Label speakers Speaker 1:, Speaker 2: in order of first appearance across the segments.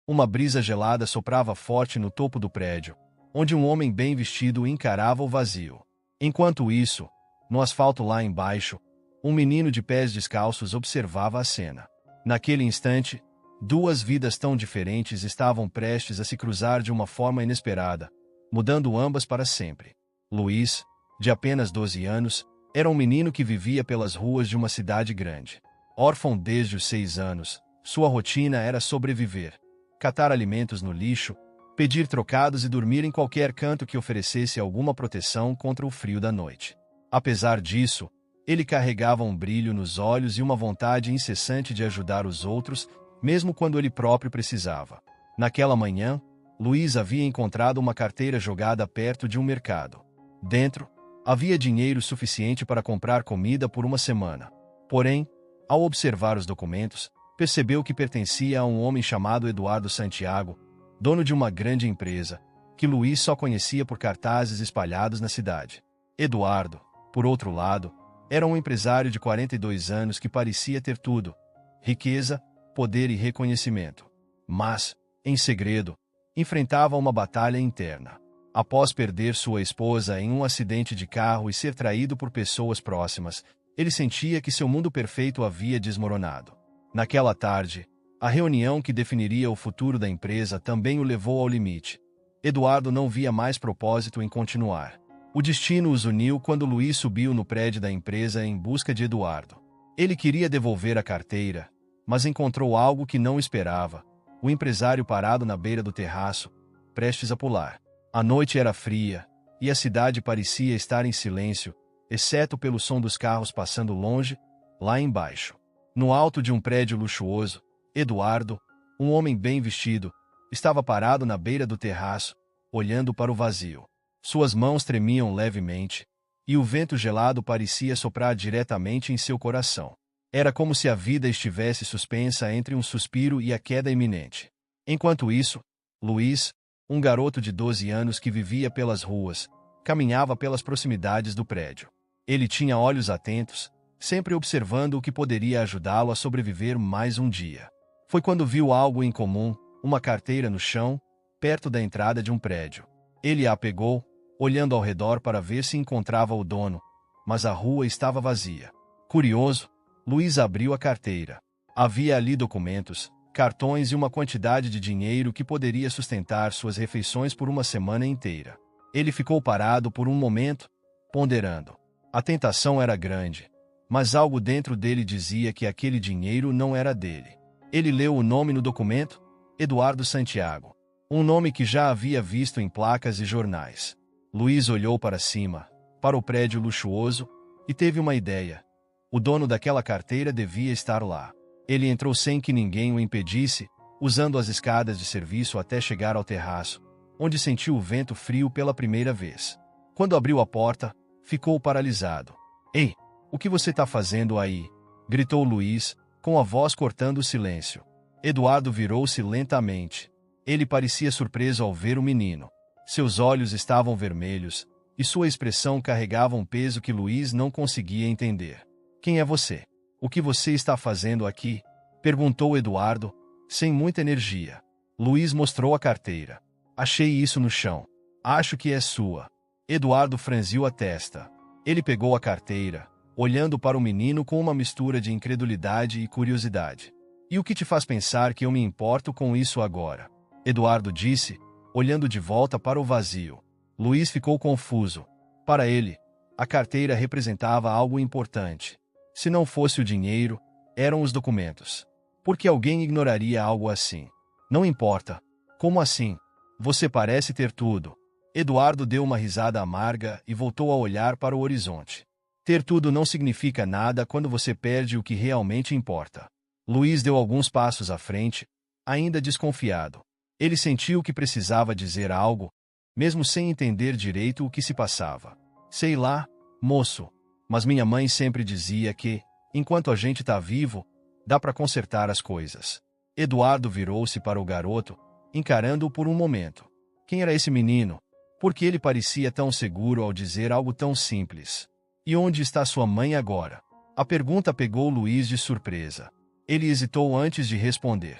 Speaker 1: Uma brisa gelada soprava forte no topo do prédio, onde um homem bem vestido encarava o vazio. Enquanto isso, no asfalto lá embaixo, um menino de pés descalços observava a cena. Naquele instante, duas vidas tão diferentes estavam prestes a se cruzar de uma forma inesperada, mudando ambas para sempre. Luiz, de apenas 12 anos, era um menino que vivia pelas ruas de uma cidade grande. Órfão desde os 6 anos, sua rotina era sobreviver, catar alimentos no lixo, pedir trocados e dormir em qualquer canto que oferecesse alguma proteção contra o frio da noite. Apesar disso, ele carregava um brilho nos olhos e uma vontade incessante de ajudar os outros, mesmo quando ele próprio precisava. Naquela manhã, Luiz havia encontrado uma carteira jogada perto de um mercado. Dentro, havia dinheiro suficiente para comprar comida por uma semana. Porém, ao observar os documentos, percebeu que pertencia a um homem chamado Eduardo Santiago, dono de uma grande empresa, que Luiz só conhecia por cartazes espalhados na cidade. Eduardo, por outro lado, era um empresário de 42 anos que parecia ter tudo: riqueza, poder e reconhecimento. Mas, em segredo, enfrentava uma batalha interna. Após perder sua esposa em um acidente de carro e ser traído por pessoas próximas, ele sentia que seu mundo perfeito havia desmoronado. Naquela tarde, a reunião que definiria o futuro da empresa também o levou ao limite. Eduardo não via mais propósito em continuar. O destino os uniu quando Luiz subiu no prédio da empresa em busca de Eduardo. Ele queria devolver a carteira, mas encontrou algo que não esperava: o empresário parado na beira do terraço, prestes a pular. A noite era fria, e a cidade parecia estar em silêncio, exceto pelo som dos carros passando longe, lá embaixo. No alto de um prédio luxuoso, Eduardo, um homem bem vestido, estava parado na beira do terraço, olhando para o vazio. Suas mãos tremiam levemente, e o vento gelado parecia soprar diretamente em seu coração. Era como se a vida estivesse suspensa entre um suspiro e a queda iminente. Enquanto isso, Luiz, um garoto de 12 anos que vivia pelas ruas, caminhava pelas proximidades do prédio. Ele tinha olhos atentos, sempre observando o que poderia ajudá-lo a sobreviver mais um dia. Foi quando viu algo incomum, uma carteira no chão, perto da entrada de um prédio. Ele a pegou, olhando ao redor para ver se encontrava o dono, mas a rua estava vazia. Curioso, Luiz abriu a carteira. Havia ali documentos, cartões e uma quantidade de dinheiro que poderia sustentar suas refeições por uma semana inteira. Ele ficou parado por um momento, ponderando. A tentação era grande, mas algo dentro dele dizia que aquele dinheiro não era dele. Ele leu o nome no documento: Eduardo Santiago, um nome que já havia visto em placas e jornais. Luiz olhou para cima, para o prédio luxuoso, e teve uma ideia. O dono daquela carteira devia estar lá. Ele entrou sem que ninguém o impedisse, usando as escadas de serviço até chegar ao terraço, onde sentiu o vento frio pela primeira vez. Quando abriu a porta, ficou paralisado. "Ei, o que você está fazendo aí?" gritou Luiz, com a voz cortando o silêncio. Eduardo virou-se lentamente. Ele parecia surpreso ao ver o menino. Seus olhos estavam vermelhos, e sua expressão carregava um peso que Luiz não conseguia entender. "Quem é você? O que você está fazendo aqui?" perguntou Eduardo, sem muita energia. Luiz mostrou a carteira. "Achei isso no chão. Acho que é sua." Eduardo franziu a testa. Ele pegou a carteira, olhando para o menino com uma mistura de incredulidade e curiosidade. "E o que te faz pensar que eu me importo com isso agora?" Eduardo disse, olhando de volta para o vazio. Luiz ficou confuso. Para ele, a carteira representava algo importante. Se não fosse o dinheiro, eram os documentos. Por que alguém ignoraria algo assim? "Não importa." "Como assim? Você parece ter tudo." Eduardo deu uma risada amarga e voltou a olhar para o horizonte. "Ter tudo não significa nada quando você perde o que realmente importa." Luiz deu alguns passos à frente, ainda desconfiado. Ele sentiu que precisava dizer algo, mesmo sem entender direito o que se passava. "Sei lá, moço, mas minha mãe sempre dizia que, enquanto a gente tá vivo, dá para consertar as coisas." Eduardo virou-se para o garoto, encarando-o por um momento. Quem era esse menino? Por que ele parecia tão seguro ao dizer algo tão simples? "E onde está sua mãe agora?" A pergunta pegou Luiz de surpresa. Ele hesitou antes de responder.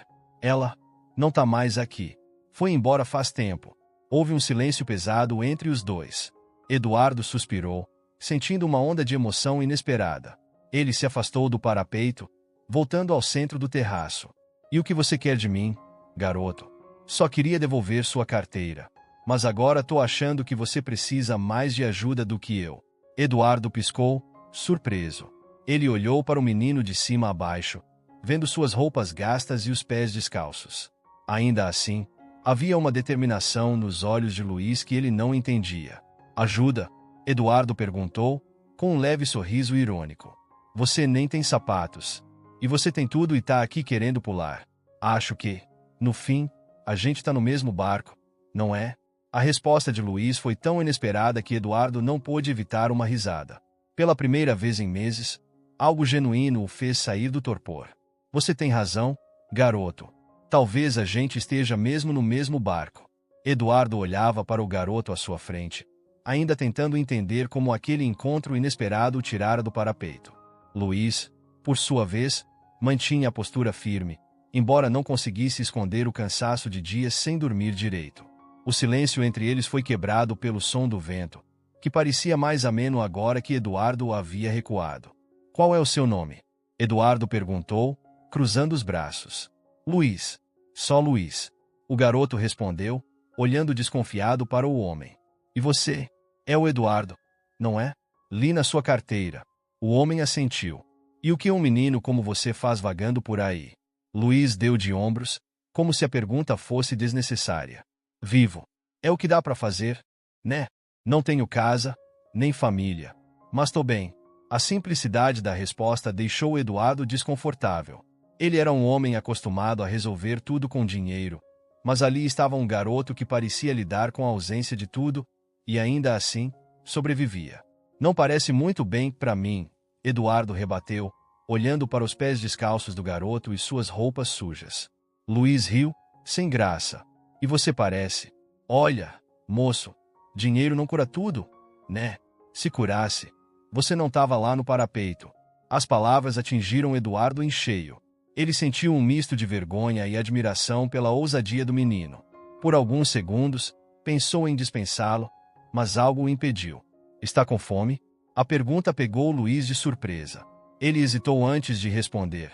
Speaker 1: Não tá mais aqui. Foi embora faz tempo. Houve um silêncio pesado entre os dois. Eduardo suspirou, sentindo uma onda de emoção inesperada. Ele se afastou do parapeito, voltando ao centro do terraço. E o que você quer de mim, garoto? Só queria devolver sua carteira. Mas agora tô achando que você precisa mais de ajuda do que eu. Eduardo piscou, surpreso. Ele olhou para o menino de cima a baixo, vendo suas roupas gastas e os pés descalços. Ainda assim, havia uma determinação nos olhos de Luiz que ele não entendia. Ajuda? Eduardo perguntou, com um leve sorriso irônico. Você nem tem sapatos. E você tem tudo e tá aqui querendo pular. Acho que, no fim, a gente tá no mesmo barco, não é? A resposta de Luiz foi tão inesperada que Eduardo não pôde evitar uma risada. Pela primeira vez em meses, algo genuíno o fez sair do torpor. Você tem razão, garoto. Talvez a gente esteja mesmo no mesmo barco. Eduardo olhava para o garoto à sua frente, ainda tentando entender como aquele encontro inesperado o tirara do parapeito. Luiz, por sua vez, mantinha a postura firme, embora não conseguisse esconder o cansaço de dias sem dormir direito. O silêncio entre eles foi quebrado pelo som do vento, que parecia mais ameno agora que Eduardo o havia recuado. Qual é o seu nome? Eduardo perguntou, cruzando os braços. Luiz. Só Luiz. O garoto respondeu, olhando desconfiado para o homem. E você? É o Eduardo, não é? Li na sua carteira. O homem assentiu. E o que um menino como você faz vagando por aí? Luiz deu de ombros, como se a pergunta fosse desnecessária. Vivo. É o que dá para fazer, né? Não tenho casa, nem família. Mas tô bem. A simplicidade da resposta deixou Eduardo desconfortável. Ele era um homem acostumado a resolver tudo com dinheiro, mas ali estava um garoto que parecia lidar com a ausência de tudo, e ainda assim, sobrevivia. Não parece muito bem para mim, Eduardo rebateu, olhando para os pés descalços do garoto e suas roupas sujas. Luiz riu, sem graça. E você parece. Olha, moço, dinheiro não cura tudo, né? Se curasse, você não estava lá no parapeito. As palavras atingiram Eduardo em cheio. Ele sentiu um misto de vergonha e admiração pela ousadia do menino. Por alguns segundos, pensou em dispensá-lo, mas algo o impediu. Está com fome? A pergunta pegou Luiz de surpresa. Ele hesitou antes de responder,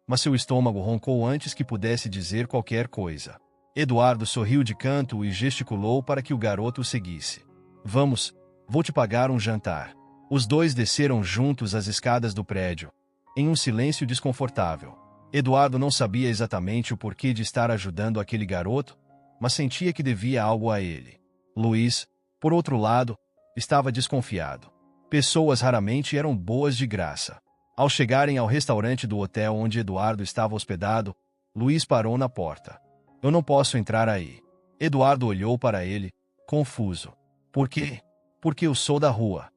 Speaker 1: mas seu estômago roncou antes que pudesse dizer qualquer coisa. Eduardo sorriu de canto e gesticulou para que o garoto o seguisse. Vamos, vou te pagar um jantar. Os dois desceram juntos as escadas do prédio, em um silêncio desconfortável. Eduardo não sabia exatamente o porquê de estar ajudando aquele garoto, mas sentia que devia algo a ele. Luiz, por outro lado, estava desconfiado. Pessoas raramente eram boas de graça. Ao chegarem ao restaurante do hotel onde Eduardo estava hospedado, Luiz parou na porta. Eu não posso entrar aí. Eduardo olhou para ele, confuso. Por quê? Porque eu sou da rua.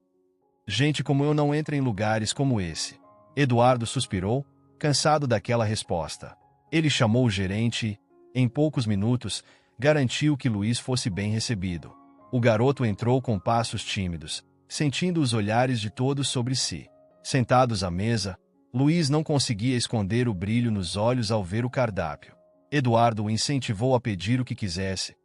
Speaker 1: Gente como eu não entra em lugares como esse. Eduardo suspirou, cansado daquela resposta. Ele chamou o gerente e, em poucos minutos, garantiu que Luiz fosse bem recebido. O garoto entrou com passos tímidos, sentindo os olhares de todos sobre si. Sentados à mesa, Luiz não conseguia esconder o brilho nos olhos ao ver o cardápio. Eduardo o incentivou a pedir o que quisesse,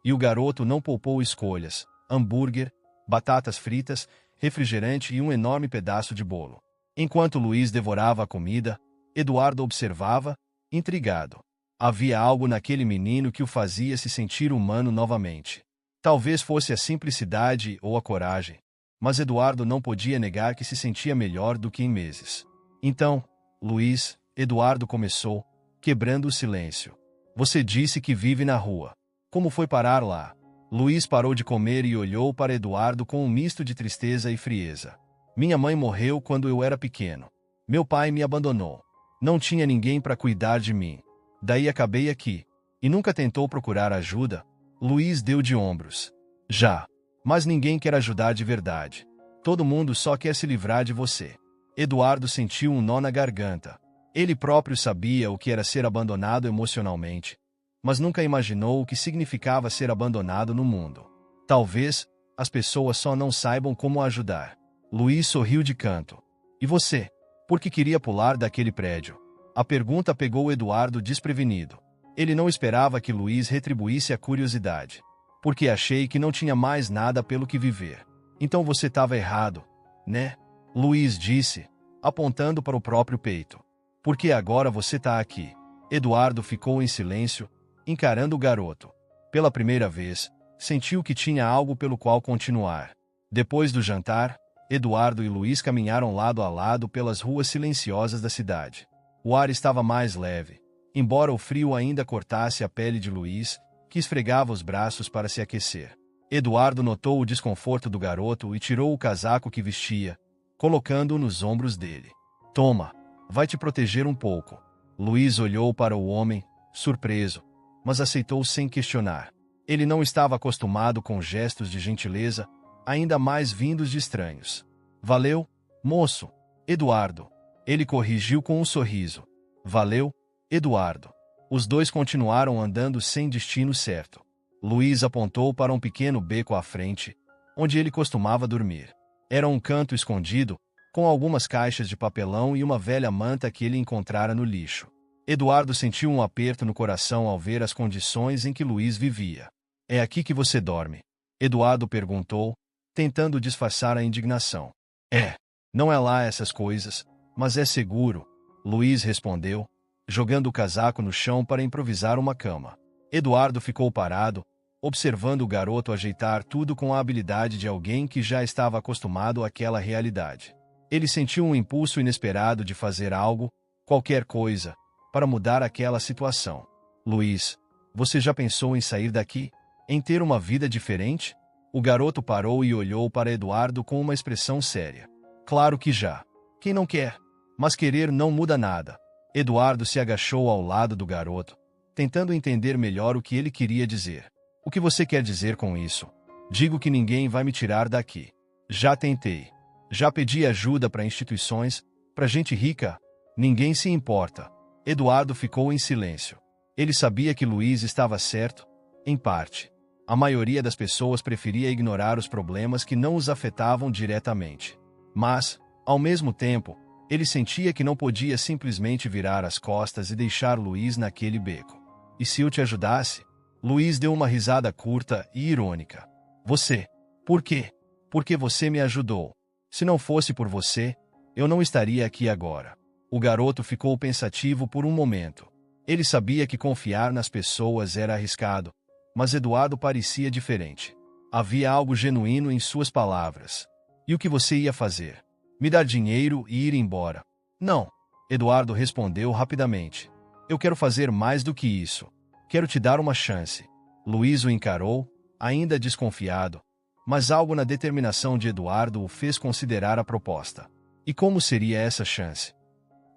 Speaker 1: e o garoto não poupou escolhas: hambúrguer, batatas fritas, refrigerante e um enorme pedaço de bolo. Enquanto Luiz devorava a comida, Eduardo observava, intrigado. Havia algo naquele menino que o fazia se sentir humano novamente. Talvez fosse a simplicidade ou a coragem, mas Eduardo não podia negar que se sentia melhor do que em meses. Então, Luiz, Eduardo começou, quebrando o silêncio. Você disse que vive na rua. Como foi parar lá? Luiz parou de comer e olhou para Eduardo com um misto de tristeza e frieza. Minha mãe morreu quando eu era pequeno. Meu pai me abandonou. Não tinha ninguém para cuidar de mim. Daí acabei aqui. E nunca tentou procurar ajuda? Luiz deu de ombros. Já. Mas ninguém quer ajudar de verdade. Todo mundo só quer se livrar de você. Eduardo sentiu um nó na garganta. Ele próprio sabia o que era ser abandonado emocionalmente, mas nunca imaginou o que significava ser abandonado no mundo. Talvez as pessoas só não saibam como ajudar. Luiz sorriu de canto. E você? Por que queria pular daquele prédio? A pergunta pegou Eduardo desprevenido. Ele não esperava que Luiz retribuísse a curiosidade. Porque achei que não tinha mais nada pelo que viver. Então você estava errado, né? Luiz disse, apontando para o próprio peito. Porque agora você está aqui. Eduardo ficou em silêncio, encarando o garoto. Pela primeira vez, sentiu que tinha algo pelo qual continuar. Depois do jantar, Eduardo e Luiz caminharam lado a lado pelas ruas silenciosas da cidade. O ar estava mais leve, embora o frio ainda cortasse a pele de Luiz, que esfregava os braços para se aquecer. Eduardo notou o desconforto do garoto e tirou o casaco que vestia, colocando-o nos ombros dele. Toma, vai te proteger um pouco. Luiz olhou para o homem, surpreso, mas aceitou sem questionar. Ele não estava acostumado com gestos de gentileza, ainda mais vindos de estranhos. Valeu, moço. Eduardo. Ele corrigiu com um sorriso. Valeu, Eduardo. Os dois continuaram andando sem destino certo. Luiz apontou para um pequeno beco à frente, onde ele costumava dormir. Era um canto escondido, com algumas caixas de papelão e uma velha manta que ele encontrara no lixo. Eduardo sentiu um aperto no coração ao ver as condições em que Luiz vivia. É aqui que você dorme? Eduardo perguntou, tentando disfarçar a indignação. É, não é lá essas coisas, mas é seguro, Luiz respondeu, jogando o casaco no chão para improvisar uma cama. Eduardo ficou parado, observando o garoto ajeitar tudo com a habilidade de alguém que já estava acostumado àquela realidade. Ele sentiu um impulso inesperado de fazer algo, qualquer coisa, para mudar aquela situação. Luiz, você já pensou em sair daqui? Em ter uma vida diferente? O garoto parou e olhou para Eduardo com uma expressão séria. Claro que já. Quem não quer? Mas querer não muda nada. Eduardo se agachou ao lado do garoto, tentando entender melhor o que ele queria dizer. O que você quer dizer com isso? Digo que ninguém vai me tirar daqui. Já tentei. Já pedi ajuda para instituições, para gente rica. Ninguém se importa. Eduardo ficou em silêncio. Ele sabia que Luiz estava certo, em parte. A maioria das pessoas preferia ignorar os problemas que não os afetavam diretamente. Mas, ao mesmo tempo, ele sentia que não podia simplesmente virar as costas e deixar Luiz naquele beco. E se eu te ajudasse? Luiz deu uma risada curta e irônica. Você? Por quê? Porque você me ajudou. Se não fosse por você, eu não estaria aqui agora. O garoto ficou pensativo por um momento. Ele sabia que confiar nas pessoas era arriscado, mas Eduardo parecia diferente. Havia algo genuíno em suas palavras. E o que você ia fazer? Me dar dinheiro e ir embora? Não, Eduardo respondeu rapidamente. Eu quero fazer mais do que isso. Quero te dar uma chance. Luiz o encarou, ainda desconfiado, mas algo na determinação de Eduardo o fez considerar a proposta. E como seria essa chance?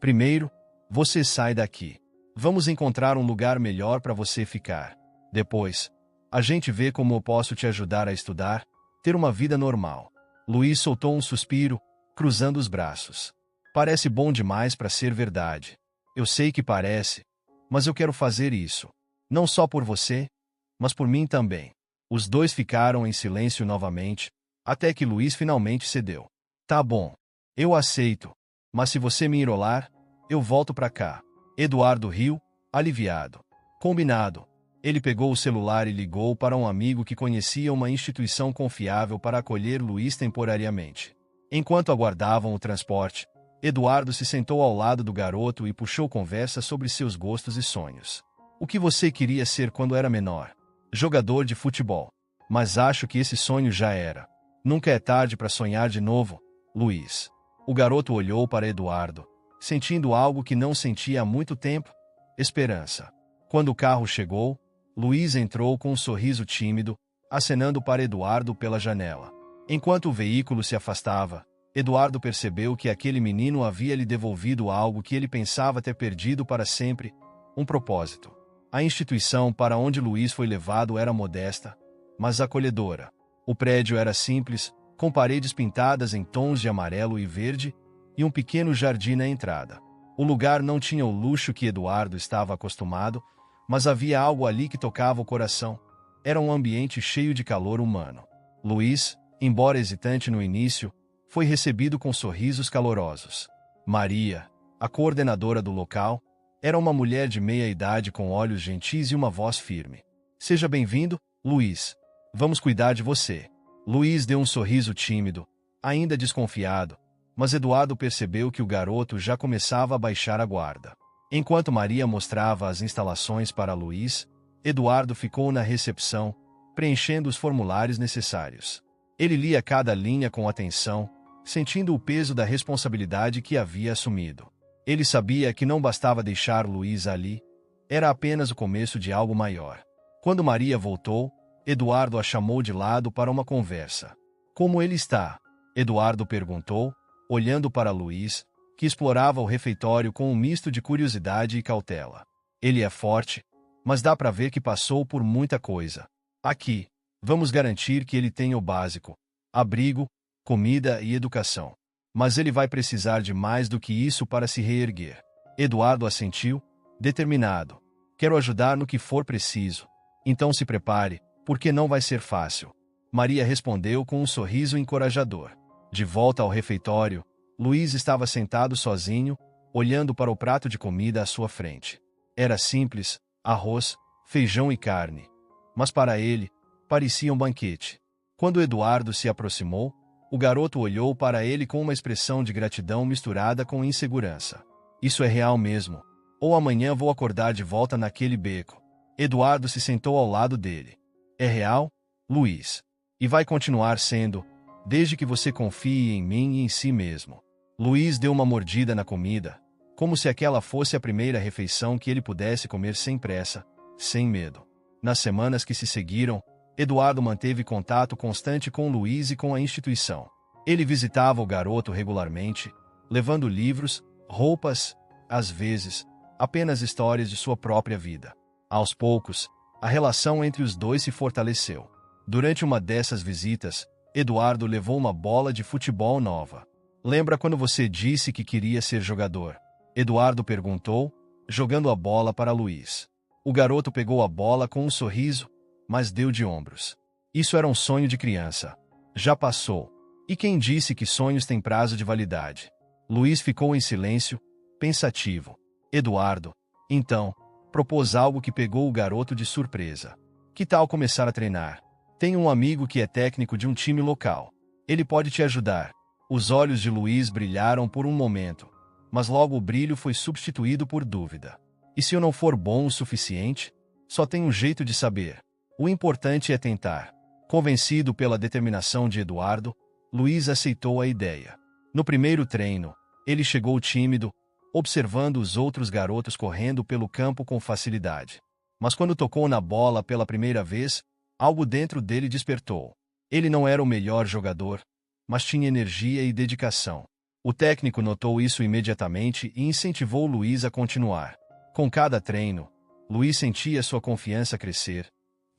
Speaker 1: Primeiro, você sai daqui. Vamos encontrar um lugar melhor para você ficar. Depois, a gente vê como eu posso te ajudar a estudar, ter uma vida normal. Luiz soltou um suspiro, cruzando os braços. Parece bom demais para ser verdade. Eu sei que parece, mas eu quero fazer isso. Não só por você, mas por mim também. Os dois ficaram em silêncio novamente, até que Luiz finalmente cedeu. Tá bom. Eu aceito. Mas se você me enrolar, eu volto pra cá. Eduardo riu, aliviado. Combinado. Ele pegou o celular e ligou para um amigo que conhecia uma instituição confiável para acolher Luiz temporariamente. Enquanto aguardavam o transporte, Eduardo se sentou ao lado do garoto e puxou conversa sobre seus gostos e sonhos. O que você queria ser quando era menor? Jogador de futebol. Mas acho que esse sonho já era. Nunca é tarde para sonhar de novo, Luiz. O garoto olhou para Eduardo, sentindo algo que não sentia há muito tempo: esperança. Quando o carro chegou, Luiz entrou com um sorriso tímido, acenando para Eduardo pela janela. Enquanto o veículo se afastava, Eduardo percebeu que aquele menino havia lhe devolvido algo que ele pensava ter perdido para sempre: um propósito. A instituição para onde Luiz foi levado era modesta, mas acolhedora. O prédio era simples, com paredes pintadas em tons de amarelo e verde, e um pequeno jardim na entrada. O lugar não tinha o luxo que Eduardo estava acostumado, mas havia algo ali que tocava o coração. Era um ambiente cheio de calor humano. Luiz, embora hesitante no início, foi recebido com sorrisos calorosos. Maria, a coordenadora do local, Era uma mulher de meia idade com olhos gentis e uma voz firme. Seja bem-vindo, Luiz. Vamos cuidar de você. Luiz deu um sorriso tímido, ainda desconfiado, mas Eduardo percebeu que o garoto já começava a baixar a guarda. Enquanto Maria mostrava as instalações para Luiz, Eduardo ficou na recepção, preenchendo os formulários necessários. Ele lia cada linha com atenção, sentindo o peso da responsabilidade que havia assumido. Ele sabia que não bastava deixar Luiz ali, era apenas o começo de algo maior. Quando Maria voltou, Eduardo a chamou de lado para uma conversa. Como ele está? Eduardo perguntou, olhando para Luiz, que explorava o refeitório com um misto de curiosidade e cautela. Ele é forte, mas dá para ver que passou por muita coisa. Aqui, vamos garantir que ele tenha o básico: abrigo, comida e educação. Mas ele vai precisar de mais do que isso para se reerguer. Eduardo assentiu, determinado. Quero ajudar no que for preciso. Então se prepare, porque não vai ser fácil. Maria respondeu com um sorriso encorajador. De volta ao refeitório, Luiz estava sentado sozinho, olhando para o prato de comida à sua frente. Era simples, arroz, feijão e carne. Mas para ele, parecia um banquete. Quando Eduardo se aproximou, o garoto olhou para ele com uma expressão de gratidão misturada com insegurança. Isso é real mesmo. Ou amanhã vou acordar de volta naquele beco. Eduardo se sentou ao lado dele. É real, Luiz. E vai continuar sendo, desde que você confie em mim e em si mesmo. Luiz deu uma mordida na comida, como se aquela fosse a primeira refeição que ele pudesse comer sem pressa, sem medo. Nas semanas que se seguiram, Eduardo manteve contato constante com Luiz e com a instituição. Ele visitava o garoto regularmente, levando livros, roupas, às vezes, apenas histórias de sua própria vida. Aos poucos, a relação entre os dois se fortaleceu. Durante uma dessas visitas, Eduardo levou uma bola de futebol nova. Lembra quando você disse que queria ser jogador? Eduardo perguntou, jogando a bola para Luiz. O garoto pegou a bola com um sorriso, mas deu de ombros. Isso era um sonho de criança. Já passou. E quem disse que sonhos têm prazo de validade? Luiz ficou em silêncio, pensativo. Eduardo, então, propôs algo que pegou o garoto de surpresa. Que tal começar a treinar? Tenho um amigo que é técnico de um time local. Ele pode te ajudar. Os olhos de Luiz brilharam por um momento, mas logo o brilho foi substituído por dúvida. E se eu não for bom o suficiente? Só tem um jeito de saber. O importante é tentar. Convencido pela determinação de Eduardo, Luiz aceitou a ideia. No primeiro treino, ele chegou tímido, observando os outros garotos correndo pelo campo com facilidade. Mas quando tocou na bola pela primeira vez, algo dentro dele despertou. Ele não era o melhor jogador, mas tinha energia e dedicação. O técnico notou isso imediatamente e incentivou Luiz a continuar. Com cada treino, Luiz sentia sua confiança crescer,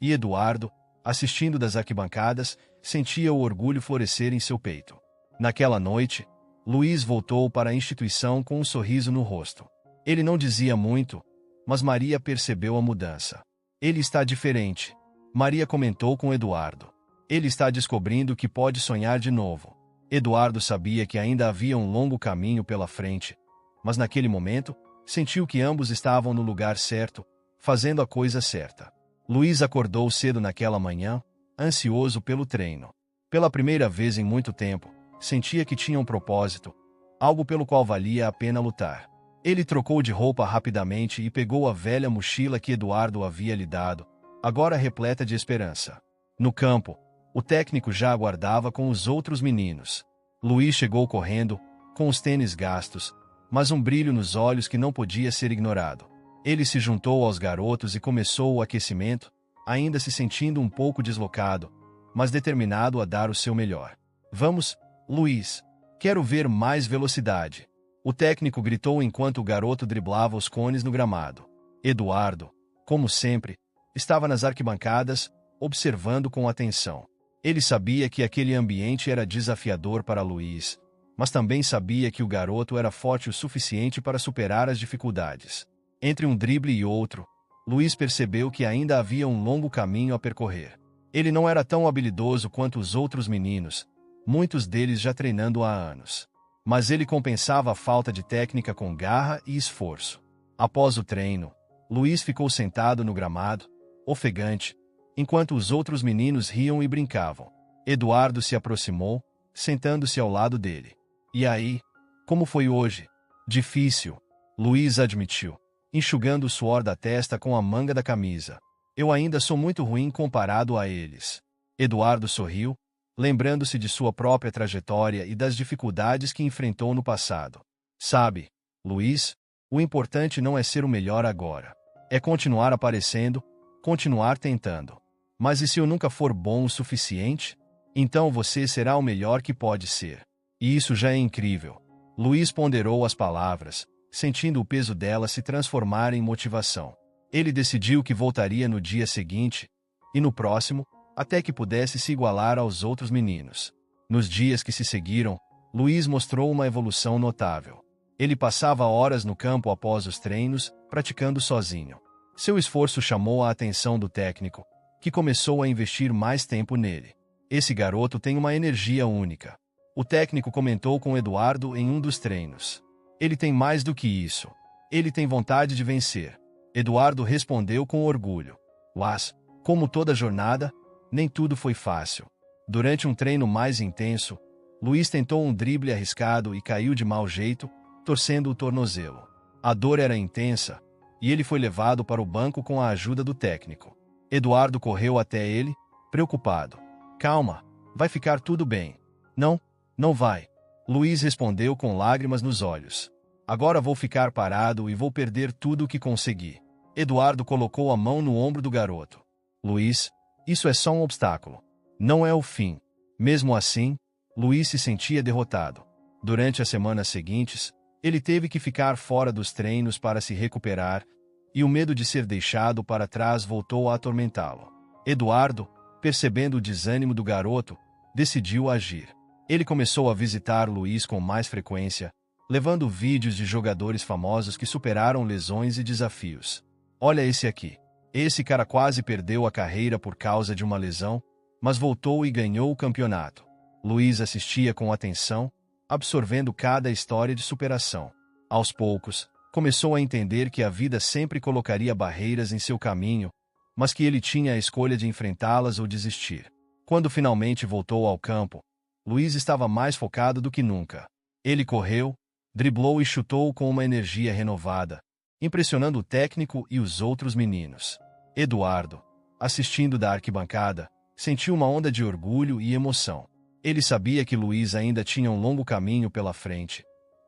Speaker 1: e Eduardo, assistindo das arquibancadas, sentia o orgulho florescer em seu peito. Naquela noite, Luiz voltou para a instituição com um sorriso no rosto. Ele não dizia muito, mas Maria percebeu a mudança. Ele está diferente, Maria comentou com Eduardo. Ele está descobrindo que pode sonhar de novo. Eduardo sabia que ainda havia um longo caminho pela frente, mas naquele momento, sentiu que ambos estavam no lugar certo, fazendo a coisa certa. Luiz acordou cedo naquela manhã, ansioso pelo treino. Pela primeira vez em muito tempo, sentia que tinha um propósito, algo pelo qual valia a pena lutar. Ele trocou de roupa rapidamente e pegou a velha mochila que Eduardo havia lhe dado, agora repleta de esperança. No campo, o técnico já aguardava com os outros meninos. Luiz chegou correndo, com os tênis gastos, mas um brilho nos olhos que não podia ser ignorado. Ele se juntou aos garotos e começou o aquecimento, ainda se sentindo um pouco deslocado, mas determinado a dar o seu melhor. Vamos, Luiz. Quero ver mais velocidade. O técnico gritou enquanto o garoto driblava os cones no gramado. Eduardo, como sempre, estava nas arquibancadas, observando com atenção. Ele sabia que aquele ambiente era desafiador para Luiz, mas também sabia que o garoto era forte o suficiente para superar as dificuldades. Entre um drible e outro, Luiz percebeu que ainda havia um longo caminho a percorrer. Ele não era tão habilidoso quanto os outros meninos, muitos deles já treinando há anos. Mas ele compensava a falta de técnica com garra e esforço. Após o treino, Luiz ficou sentado no gramado, ofegante, enquanto os outros meninos riam e brincavam. Eduardo se aproximou, sentando-se ao lado dele. E aí? Como foi hoje? Difícil, Luiz admitiu, enxugando o suor da testa com a manga da camisa. Eu ainda sou muito ruim comparado a eles. Eduardo sorriu, lembrando-se de sua própria trajetória e das dificuldades que enfrentou no passado. Sabe, Luiz, o importante não é ser o melhor agora. É continuar aparecendo, continuar tentando. Mas e se eu nunca for bom o suficiente? Então você será o melhor que pode ser. E isso já é incrível. Luiz ponderou as palavras, sentindo o peso delas se transformar em motivação. Ele decidiu que voltaria no dia seguinte, e no próximo, até que pudesse se igualar aos outros meninos. Nos dias que se seguiram, Luiz mostrou uma evolução notável. Ele passava horas no campo após os treinos, praticando sozinho. Seu esforço chamou a atenção do técnico, que começou a investir mais tempo nele. Esse garoto tem uma energia única. O técnico comentou com Eduardo em um dos treinos. Ele tem mais do que isso. Ele tem vontade de vencer. Eduardo respondeu com orgulho. Mas, como toda jornada, nem tudo foi fácil. Durante um treino mais intenso, Luiz tentou um drible arriscado e caiu de mau jeito, torcendo o tornozelo. A dor era intensa, e ele foi levado para o banco com a ajuda do técnico. Eduardo correu até ele, preocupado. Calma, vai ficar tudo bem. Não, não vai. Luiz respondeu com lágrimas nos olhos. Agora vou ficar parado e vou perder tudo o que consegui. Eduardo colocou a mão no ombro do garoto. Luiz, isso é só um obstáculo. Não é o fim. Mesmo assim, Luiz se sentia derrotado. Durante as semanas seguintes, ele teve que ficar fora dos treinos para se recuperar, e o medo de ser deixado para trás voltou a atormentá-lo. Eduardo, percebendo o desânimo do garoto, decidiu agir. Ele começou a visitar Luiz com mais frequência, levando vídeos de jogadores famosos que superaram lesões e desafios. Olha esse aqui. Esse cara quase perdeu a carreira por causa de uma lesão, mas voltou e ganhou o campeonato. Luiz assistia com atenção, absorvendo cada história de superação. Aos poucos, começou a entender que a vida sempre colocaria barreiras em seu caminho, mas que ele tinha a escolha de enfrentá-las ou desistir. Quando finalmente voltou ao campo, Luiz estava mais focado do que nunca. Ele correu, driblou e chutou com uma energia renovada, impressionando o técnico e os outros meninos. Eduardo, assistindo da arquibancada, sentiu uma onda de orgulho e emoção. Ele sabia que Luiz ainda tinha um longo caminho pela frente,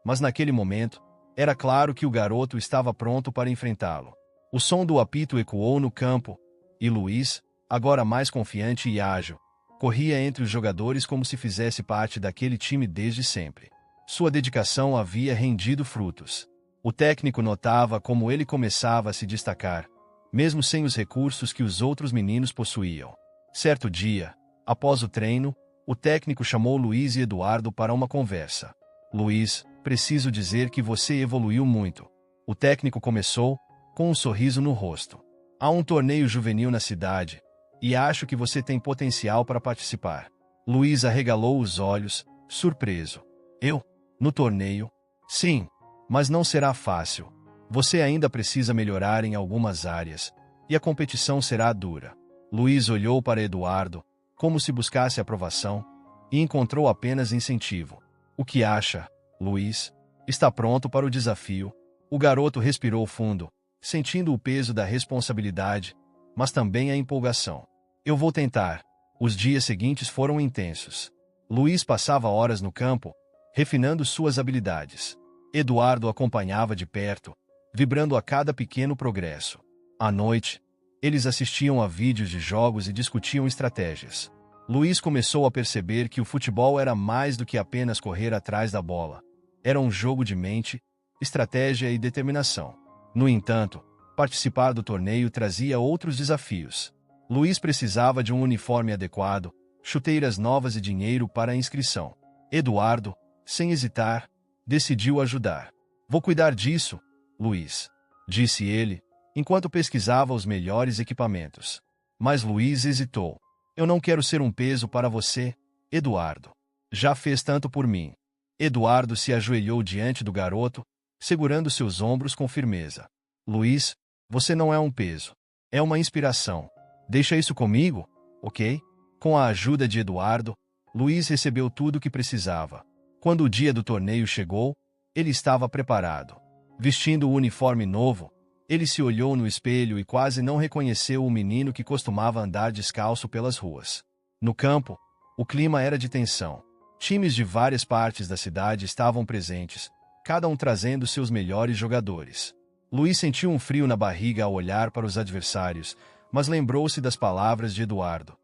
Speaker 1: mas naquele momento, era claro que o garoto estava pronto para enfrentá-lo. O som do apito ecoou no campo, e Luiz, agora mais confiante e ágil, corria entre os jogadores como se fizesse parte daquele time desde sempre. Sua dedicação havia rendido frutos. O técnico notava como ele começava a se destacar, mesmo sem os recursos que os outros meninos possuíam. Certo dia, após o treino, o técnico chamou Luiz e Eduardo para uma conversa. Luiz, preciso dizer que você evoluiu muito. O técnico começou, com um sorriso no rosto. Há um torneio juvenil na cidade, e acho que você tem potencial para participar. Luiz arregalou os olhos, surpreso. Eu? No torneio? Sim, mas não será fácil. Você ainda precisa melhorar em algumas áreas, e a competição será dura. Luiz olhou para Eduardo, como se buscasse aprovação, e encontrou apenas incentivo. O que acha, Luiz? Está pronto para o desafio? O garoto respirou fundo, sentindo o peso da responsabilidade, mas também a empolgação. Eu vou tentar. Os dias seguintes foram intensos. Luiz passava horas no campo, refinando suas habilidades. Eduardo acompanhava de perto, vibrando a cada pequeno progresso. À noite, eles assistiam a vídeos de jogos e discutiam estratégias. Luiz começou a perceber que o futebol era mais do que apenas correr atrás da bola. Era um jogo de mente, estratégia e determinação. No entanto, participar do torneio trazia outros desafios. Luiz precisava de um uniforme adequado, chuteiras novas e dinheiro para a inscrição. Eduardo, sem hesitar, decidiu ajudar. Vou cuidar disso, Luiz, disse ele, enquanto pesquisava os melhores equipamentos. Mas Luiz hesitou. Eu não quero ser um peso para você, Eduardo. Já fez tanto por mim. Eduardo se ajoelhou diante do garoto, segurando seus ombros com firmeza. Luiz, você não é um peso. É uma inspiração. Deixa isso comigo, ok? Com a ajuda de Eduardo, Luiz recebeu tudo o que precisava. Quando o dia do torneio chegou, ele estava preparado. Vestindo o uniforme novo, ele se olhou no espelho e quase não reconheceu o menino que costumava andar descalço pelas ruas. No campo, o clima era de tensão. Times de várias partes da cidade estavam presentes, cada um trazendo seus melhores jogadores. Luiz sentiu um frio na barriga ao olhar para os adversários, mas lembrou-se das palavras de Eduardo.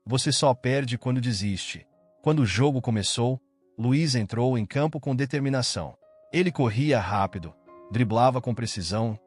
Speaker 1: Você só perde quando desiste. Quando o jogo começou, Luiz entrou em campo com determinação. Ele corria rápido, driblava com precisão,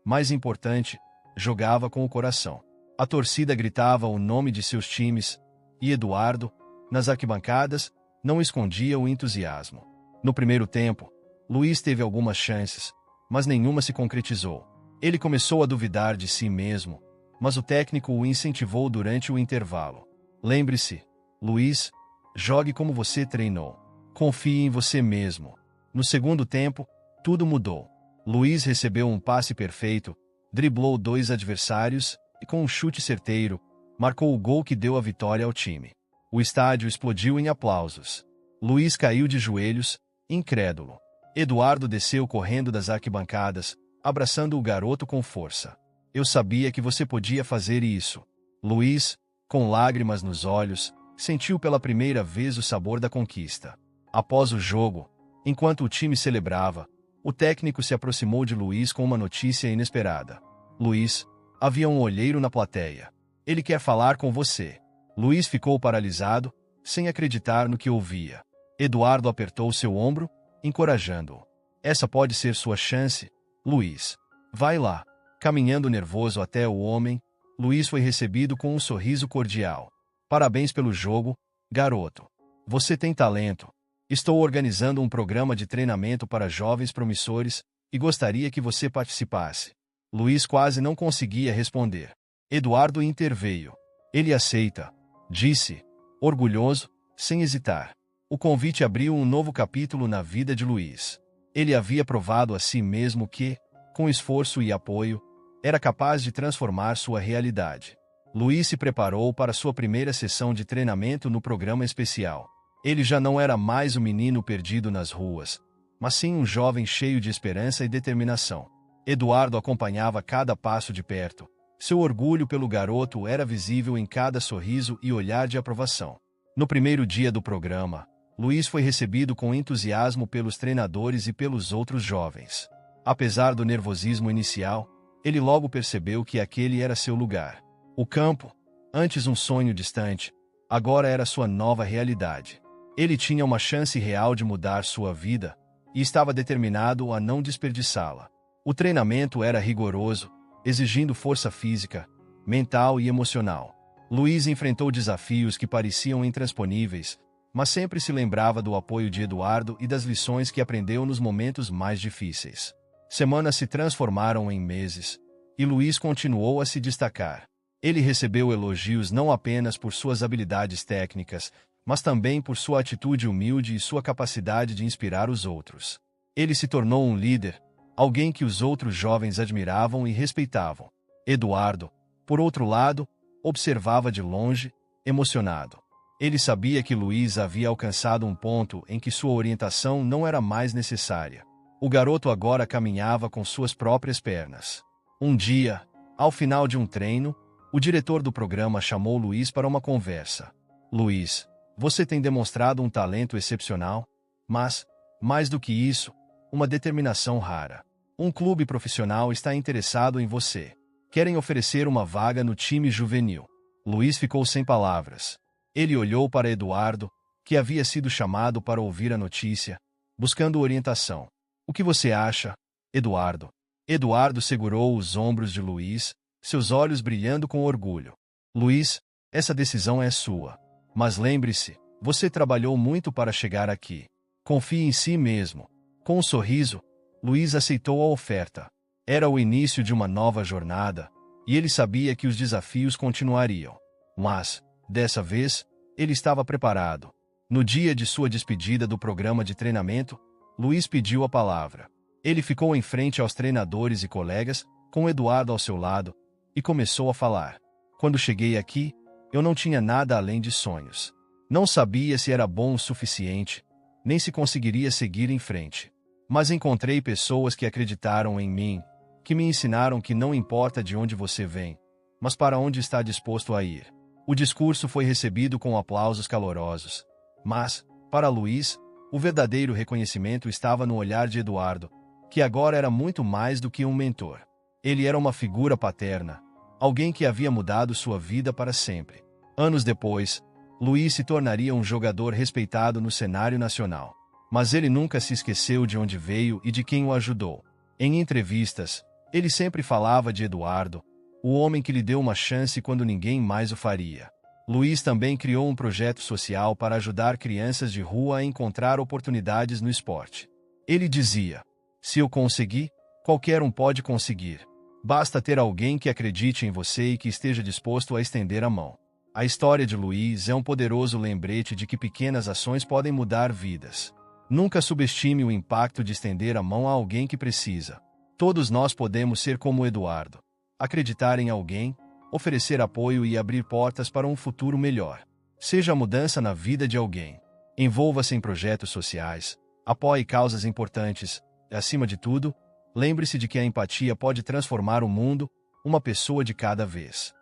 Speaker 1: mais importante, jogava com o coração. A torcida gritava o nome de seus times, e Eduardo, nas arquibancadas, não escondia o entusiasmo. No primeiro tempo, Luiz teve algumas chances, mas nenhuma se concretizou. Ele começou a duvidar de si mesmo, mas o técnico o incentivou durante o intervalo. Lembre-se, Luiz, jogue como você treinou. Confie em você mesmo. No segundo tempo, tudo mudou. Luiz recebeu um passe perfeito, driblou 2 adversários e, com um chute certeiro, marcou o gol que deu a vitória ao time. O estádio explodiu em aplausos. Luiz caiu de joelhos, incrédulo. Eduardo desceu correndo das arquibancadas, abraçando o garoto com força. Eu sabia que você podia fazer isso. Luiz, com lágrimas nos olhos, sentiu pela primeira vez o sabor da conquista. Após o jogo, enquanto o time celebrava, o técnico se aproximou de Luiz com uma notícia inesperada. Luiz, havia um olheiro na plateia. Ele quer falar com você. Luiz ficou paralisado, sem acreditar no que ouvia. Eduardo apertou seu ombro, encorajando-o. Essa pode ser sua chance, Luiz. Vai lá. Caminhando nervoso até o homem, Luiz foi recebido com um sorriso cordial. Parabéns pelo jogo, garoto. Você tem talento. Estou organizando um programa de treinamento para jovens promissores e gostaria que você participasse. Luiz quase não conseguia responder. Eduardo interveio. Ele aceita, disse, orgulhoso, sem hesitar. O convite abriu um novo capítulo na vida de Luiz. Ele havia provado a si mesmo que, com esforço e apoio, era capaz de transformar sua realidade. Luiz se preparou para sua primeira sessão de treinamento no programa especial. Ele já não era mais um menino perdido nas ruas, mas sim um jovem cheio de esperança e determinação. Eduardo acompanhava cada passo de perto. Seu orgulho pelo garoto era visível em cada sorriso e olhar de aprovação. No primeiro dia do programa, Luiz foi recebido com entusiasmo pelos treinadores e pelos outros jovens. Apesar do nervosismo inicial, ele logo percebeu que aquele era seu lugar. O campo, antes um sonho distante, agora era sua nova realidade. Ele tinha uma chance real de mudar sua vida e estava determinado a não desperdiçá-la. O treinamento era rigoroso, exigindo força física, mental e emocional. Luiz enfrentou desafios que pareciam intransponíveis, mas sempre se lembrava do apoio de Eduardo e das lições que aprendeu nos momentos mais difíceis. Semanas se transformaram em meses, e Luiz continuou a se destacar. Ele recebeu elogios não apenas por suas habilidades técnicas, mas também por sua atitude humilde e sua capacidade de inspirar os outros. Ele se tornou um líder, alguém que os outros jovens admiravam e respeitavam. Eduardo, por outro lado, observava de longe, emocionado. Ele sabia que Luiz havia alcançado um ponto em que sua orientação não era mais necessária. O garoto agora caminhava com suas próprias pernas. Um dia, ao final de um treino, o diretor do programa chamou Luiz para uma conversa. Luiz, você tem demonstrado um talento excepcional, mas, mais do que isso, uma determinação rara. Um clube profissional está interessado em você. Querem oferecer uma vaga no time juvenil. Luiz ficou sem palavras. Ele olhou para Eduardo, que havia sido chamado para ouvir a notícia, buscando orientação. O que você acha, Eduardo? Eduardo segurou os ombros de Luiz, seus olhos brilhando com orgulho. Luiz, essa decisão é sua. Mas lembre-se, você trabalhou muito para chegar aqui. Confie em si mesmo. Com um sorriso, Luiz aceitou a oferta. Era o início de uma nova jornada, e ele sabia que os desafios continuariam. Mas, dessa vez, ele estava preparado. No dia de sua despedida do programa de treinamento, Luiz pediu a palavra. Ele ficou em frente aos treinadores e colegas, com Eduardo ao seu lado, e começou a falar. Quando cheguei aqui, eu não tinha nada além de sonhos. Não sabia se era bom o suficiente, nem se conseguiria seguir em frente. Mas encontrei pessoas que acreditaram em mim, que me ensinaram que não importa de onde você vem, mas para onde está disposto a ir. O discurso foi recebido com aplausos calorosos. Mas, para Luiz, o verdadeiro reconhecimento estava no olhar de Eduardo, que agora era muito mais do que um mentor. Ele era uma figura paterna, alguém que havia mudado sua vida para sempre. Anos depois, Luiz se tornaria um jogador respeitado no cenário nacional. Mas ele nunca se esqueceu de onde veio e de quem o ajudou. Em entrevistas, ele sempre falava de Eduardo, o homem que lhe deu uma chance quando ninguém mais o faria. Luiz também criou um projeto social para ajudar crianças de rua a encontrar oportunidades no esporte. Ele dizia: se eu conseguir, qualquer um pode conseguir. Basta ter alguém que acredite em você e que esteja disposto a estender a mão. A história de Luiz é um poderoso lembrete de que pequenas ações podem mudar vidas. Nunca subestime o impacto de estender a mão a alguém que precisa. Todos nós podemos ser como Eduardo. Acreditar em alguém, oferecer apoio e abrir portas para um futuro melhor. Seja a mudança na vida de alguém. Envolva-se em projetos sociais. Apoie causas importantes. E, acima de tudo, lembre-se de que a empatia pode transformar o mundo, uma pessoa de cada vez.